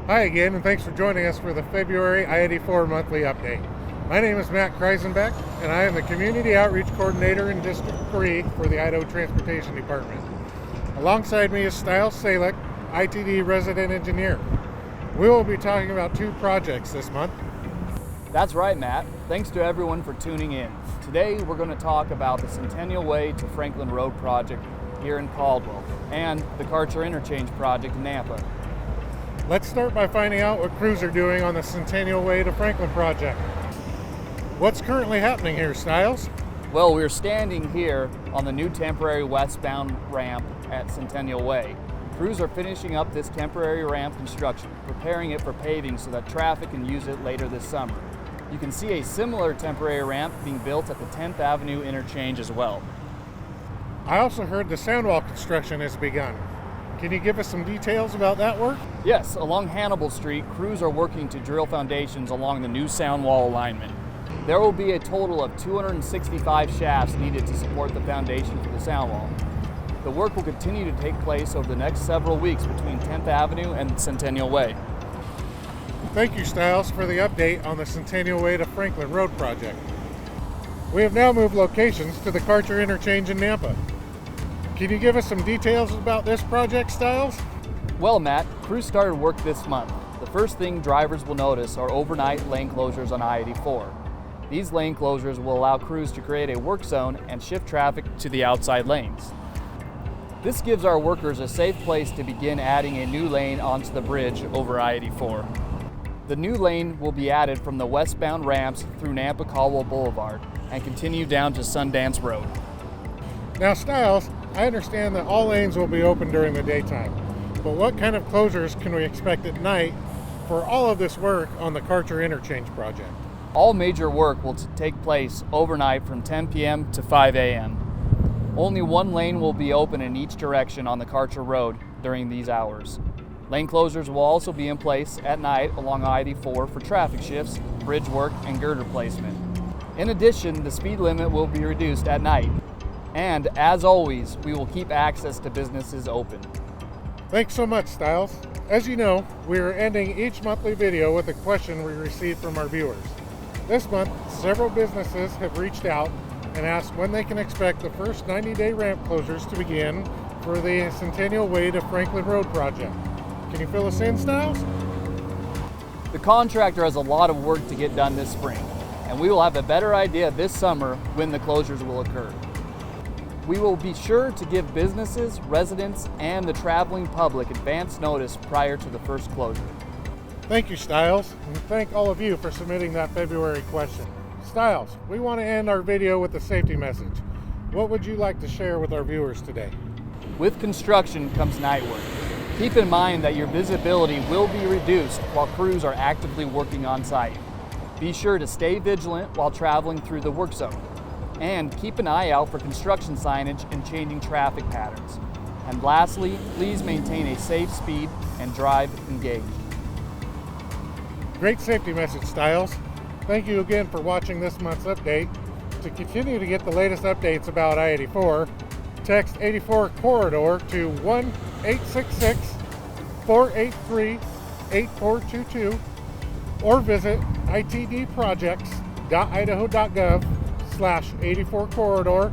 Hi again, and thanks for joining us for the February I-84 monthly update. My name is Matt Kreisenbeck, and I am the Community Outreach Coordinator in District 3 for the Idaho Transportation Department. Alongside me is Stiles Salek, ITD Resident Engineer. We will be talking about two projects this month. That's right, Matt. Thanks to everyone for tuning in. Today we're going to talk about the Centennial Way to Franklin Road project here in Caldwell and the Karcher Interchange project in Nampa. Let's start by finding out what crews are doing on the Centennial Way to Franklin project. What's currently happening here, Stiles? Well, we're standing here on the new temporary westbound ramp at Centennial Way. Crews are finishing up this temporary ramp construction, preparing it for paving so that traffic can use it later this summer. You can see a similar temporary ramp being built at the 10th Avenue interchange as well. I also heard the soundwall construction has begun. Can you give us some details about that work? Yes, along Hannibal Street, crews are working to drill foundations along the new sound wall alignment. There will be a total of 265 shafts needed to support the foundation for the sound wall. The work will continue to take place over the next several weeks between 10th Avenue and Centennial Way. Thank you, Stiles, for the update on the Centennial Way to Franklin Road project. We have now moved locations to the Karcher Interchange in Nampa. Can you give us some details about this project, Stiles? Well, Matt, crews started work this month. The first thing drivers will notice are overnight lane closures on I-84. These lane closures will allow crews to create a work zone and shift traffic to the outside lanes. This gives our workers a safe place to begin adding a new lane onto the bridge over I-84. The new lane will be added from the westbound ramps through Nampa-Caldwell Boulevard and continue down to Sundance Road. Now, Stiles, I understand that all lanes will be open during the daytime, but what kind of closures can we expect at night for all of this work on the Karcher Interchange project? All major work will take place overnight from 10 p.m. to 5 a.m. Only one lane will be open in each direction on the Karcher Road during these hours. Lane closures will also be in place at night along I-84 for traffic shifts, bridge work, and girder placement. In addition, the speed limit will be reduced at night. And as always, we will keep access to businesses open. Thanks so much, Stiles. As you know, we are ending each monthly video with a question we received from our viewers. This month, several businesses have reached out and asked when they can expect the first 90-day ramp closures to begin for the Centennial Way to Franklin Road project. Can you fill us in, Stiles? The contractor has a lot of work to get done this spring, and we will have a better idea this summer when the closures will occur. We will be sure to give businesses, residents, and the traveling public advance notice prior to the first closure. Thank you, Stiles, and thank all of you for submitting that February question. Stiles, we want to end our video with a safety message. What would you like to share with our viewers today? With construction comes night work. Keep in mind that your visibility will be reduced while crews are actively working on site. Be sure to stay vigilant while traveling through the work zone. And keep an eye out for construction signage and changing traffic patterns. And lastly, please maintain a safe speed and drive engaged. Great safety message, Stiles. Thank you again for watching this month's update. To continue to get the latest updates about I-84, text 84 Corridor to 1-866-483-8422 or visit itdprojects.idaho.gov/84 Corridor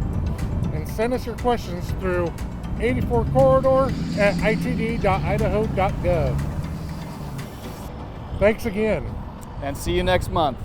and send us your questions through 84 Corridor at itd.idaho.gov. Thanks again. And see you next month.